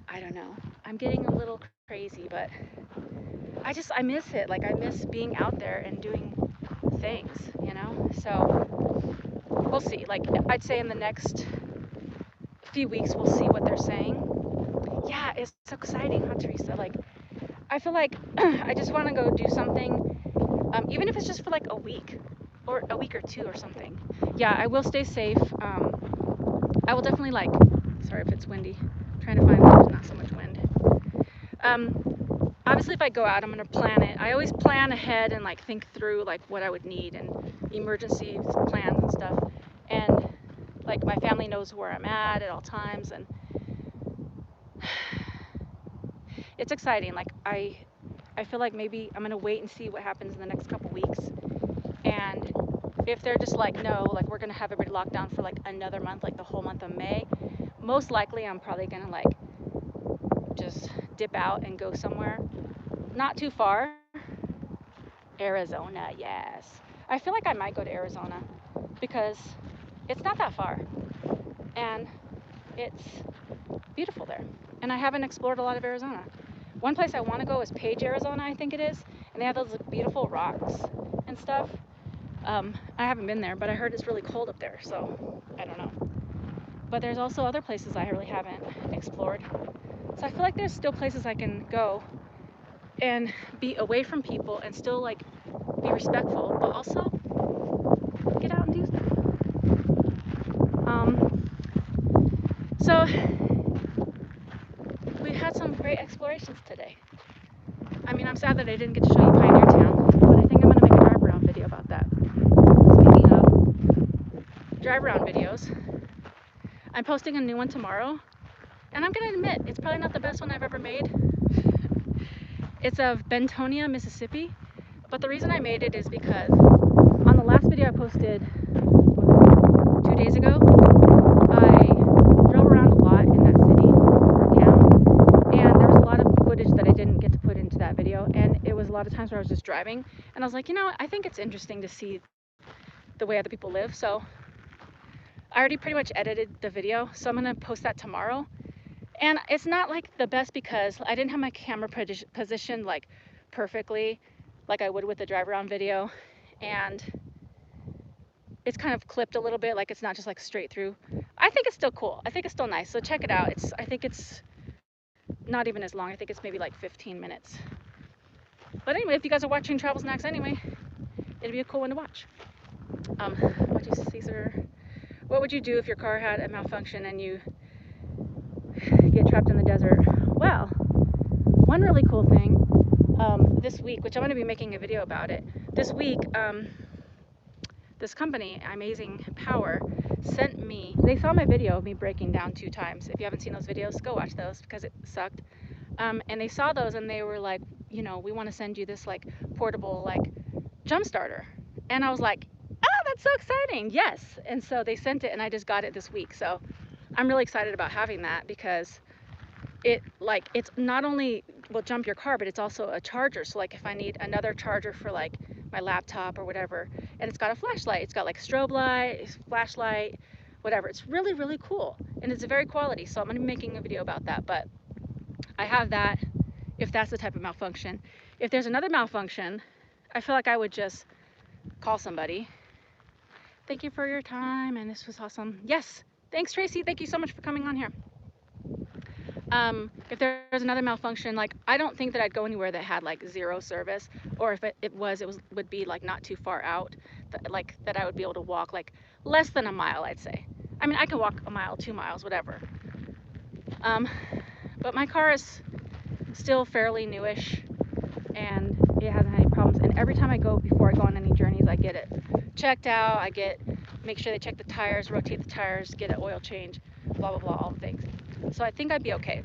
A: I don't know. I'm getting a little crazy, but I miss it. Like I miss being out there and doing things, you know? So we'll see. Like I'd say in the next few weeks we'll see what they're saying. Yeah, it's so exciting, huh, Teresa? Like I feel like I just want to go do something even if it's just for like a week or a week or two or something. Yeah, I will stay safe. I will definitely like, sorry if it's windy, I'm trying to find where there's not so much wind. Obviously if I go out, I'm gonna plan it. I always plan ahead and like think through like what I would need and emergency plans and stuff. And like my family knows where I'm at all times, and it's exciting. Like I feel like maybe I'm gonna wait and see what happens in the next couple weeks. And if they're just like, no, like we're gonna have everybody locked down for like another month, like the whole month of May, most likely I'm probably gonna like just dip out and go somewhere not too far. Arizona, yes. I feel like I might go to Arizona because it's not that far and it's beautiful there. And I haven't explored a lot of Arizona. One place I want to go is Page, Arizona, I think it is. And they have those beautiful rocks and stuff. I haven't been there, but I heard it's really cold up there, so I don't know. But there's also other places I really haven't explored. So I feel like there's still places I can go and be away from people and still like be respectful, but also get out and do stuff. So we had some great explorations today. I mean, I'm sad that I didn't get to show you Pioneer Town, but I think I'm going to make a drive around video about that. Speaking of drive around videos, I'm posting a new one tomorrow, and I'm going to admit, it's probably not the best one I've ever made. It's of Bentonia, Mississippi, but the reason I made it is because on the last video I posted 2 days ago, I drove around a lot in that city or town, and there was a lot of footage that I didn't get to put into that video, and it was a lot of times where I was just driving, and I was like, you know, I think it's interesting to see the way other people live. So I already pretty much edited the video, so I'm gonna post that tomorrow. And it's not like the best because I didn't have my camera positioned like perfectly like I would with the drive around video, and it's kind of clipped a little bit, like it's not just like straight through. I think it's still cool. I think it's still nice. So check it out. I think it's not even as long. I think it's maybe like 15 minutes. But anyway, if you guys are watching Travel Snacks anyway, it'd be a cool one to watch. What do you, Caesar? What would you do if your car had a malfunction and you get trapped in the desert? Well, one really cool thing this week, which I'm going to be making a video about it. This week, this company, Amazing Power, sent me, they saw my video of me breaking down 2 times. If you haven't seen those videos, go watch those because it sucked. And they saw those and they were like, you know, we want to send you this like portable like jump starter. And I was like, oh, that's so exciting. Yes. And so they sent it and I just got it this week. So I'm really excited about having that because it's not only will jump your car, but it's also a charger. So like if I need another charger for like my laptop or whatever, and it's got a flashlight, it's got like strobe light, flashlight, whatever. It's really, really cool. And it's very quality. So I'm going to be making a video about that, but I have that if that's the type of malfunction. If there's another malfunction, I feel like I would just call somebody. Thank you for your time, and this was awesome. Yes, thanks Tracy. Thank you so much for coming on here. If there's another malfunction, like I don't think that I'd go anywhere that had like 0 service, or if it would be like not too far out, like that I would be able to walk like less than a mile, I'd say. I mean, I can walk a mile, 2 miles, whatever. But my car is still fairly newish and it hasn't had any problems. And every time I go, before I go on any journeys, I get it checked out. Make sure they check the tires, rotate the tires, get an oil change, blah, blah, blah, all the things. So I think I'd be okay.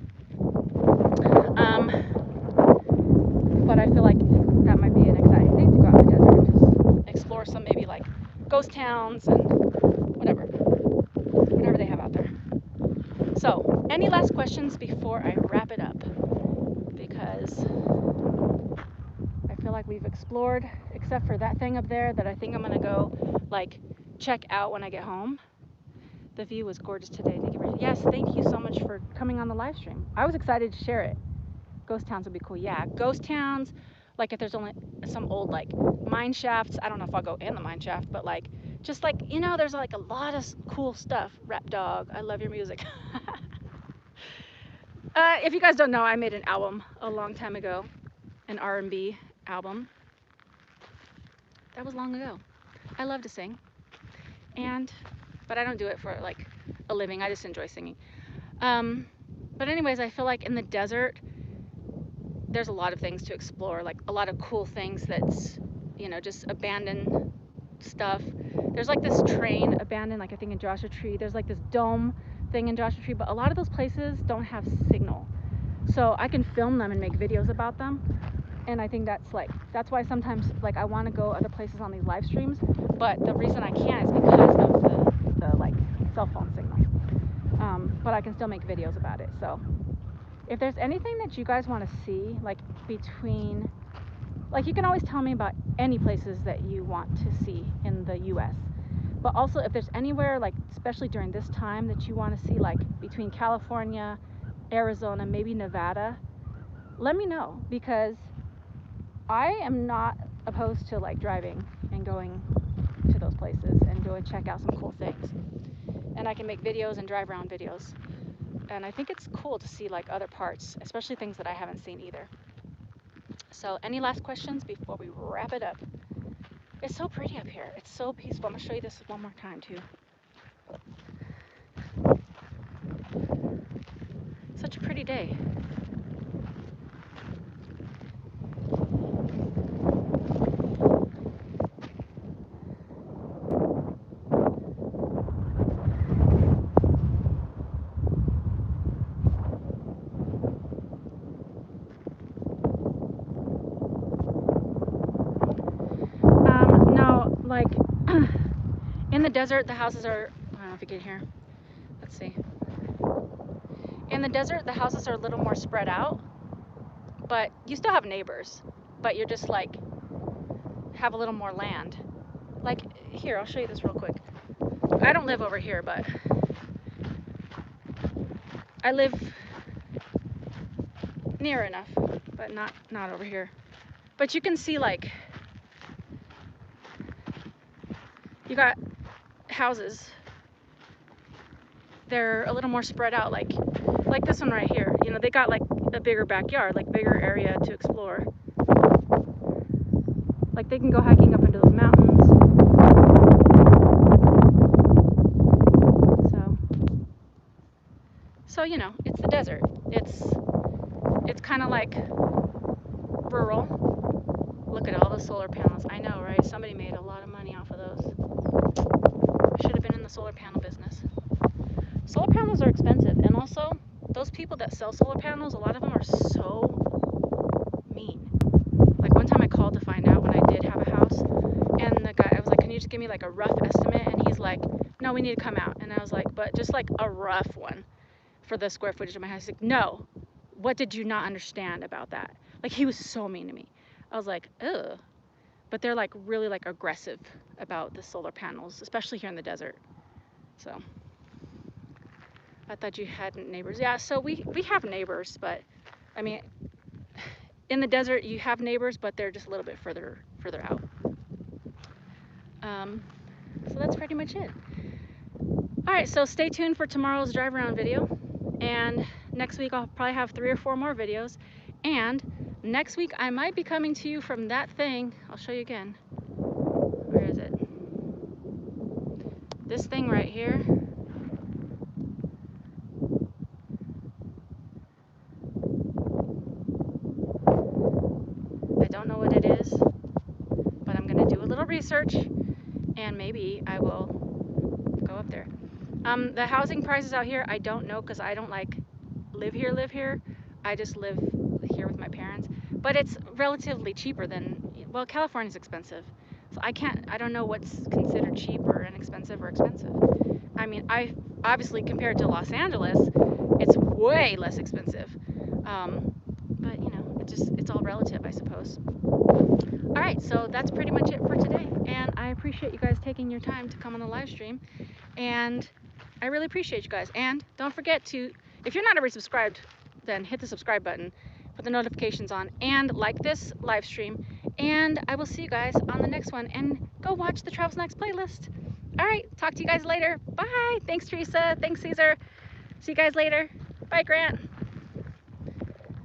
A: But I feel like that might be an exciting thing to go out in the desert and just explore some maybe like ghost towns and whatever they have out there. So any last questions before I wrap it up? Because I feel like we've explored, except for that thing up there that I think I'm gonna go like check out when I get home. The view was gorgeous today. Thank you. Yes, thank you so much for coming on the live stream. I was excited to share it. Ghost towns would be cool. Yeah, ghost towns, like if there's only some old like mine shafts. I don't know if I'll go in the mine shaft, but like just like, you know, there's like a lot of cool stuff. Rap Dog, I love your music. If you guys don't know, I made an album a long time ago, an R&B album. that was long ago. I love to sing, but I don't do it for like a living. I just enjoy singing. But anyways, I feel like in the desert, there's a lot of things to explore, like a lot of cool things that's, you know, just abandoned stuff. There's like this train abandoned, like I think in Joshua Tree. There's like this dome thing in Joshua Tree, but a lot of those places don't have signal. So I can film them and make videos about them. And I think that's why sometimes like I want to go other places on these live streams, but the reason I can't is because of the like cell phone signal. But I can still make videos about it. So if there's anything that you guys want to see, like between, like you can always tell me about any places that you want to see in the US. But also if there's anywhere, like especially during this time, that you want to see, like between California, Arizona, maybe Nevada, let me know, because I am not opposed to like driving and going to those places and go and check out some cool things. And I can make videos and drive around videos. And I think it's cool to see like other parts, especially things that I haven't seen either. So any last questions before we wrap it up? It's so pretty up here. It's so peaceful. I'm gonna show you this one more time too. Such a pretty day. No, like in the desert, the houses are, I don't know if you can hear. Let's see. In the desert, the houses are a little more spread out, but you still have neighbors, but you're just like, have a little more land. Like here, I'll show you this real quick. I don't live over here, but I live near enough, but not over here. But you can see like, you got houses. They're a little more spread out, like this one right here. You know, they got like a bigger backyard, like bigger area to explore. Like they can go hiking up into those mountains. So you know, it's the desert. It's kind of like rural. Look at all the solar panels. I know, right? Somebody made a lot of money off of those. I should have been in the solar panel business. Solar panels are expensive, and also those people that sell solar panels, a lot of them are so mean. Like one time I called to find out when I did have a house, and the guy, I was like, can you just give me like a rough estimate? And he's like, no, we need to come out. And I was like, but just like a rough one for the square footage of my house. He's like, no, what did you not understand about that? Like he was so mean to me. I was like, ugh. But they're like really like aggressive about the solar panels, especially here in the desert. So I thought you had neighbors. Yeah, so we have neighbors, but I mean, in the desert you have neighbors, but they're just a little bit further out. So that's pretty much it. All right, so stay tuned for tomorrow's drive around video, and next week I'll probably have 3 or 4 more videos, and next week I might be coming to you from that thing. I'll show you again. Where is it? This thing right here. I don't know what it is, but I'm gonna do a little research and maybe I will go up there. The housing prices out here, I don't know, because I don't like live here. I just live here with my parents, but it's relatively cheaper than, well, California's expensive, so I don't know what's considered cheap or inexpensive or expensive. I mean, I obviously compared to Los Angeles, it's way less expensive, but you know, it's all relative, I suppose. All right, so that's pretty much it for today, and I appreciate you guys taking your time to come on the live stream, and I really appreciate you guys. And don't forget to, if you're not already subscribed, then hit the subscribe button, put the notifications on, and like this live stream, and I will see you guys on the next one, and go watch the Travel Snacks playlist. All right, talk to you guys later. Bye. Thanks, Teresa. Thanks, Caesar. See you guys later. Bye, Grant.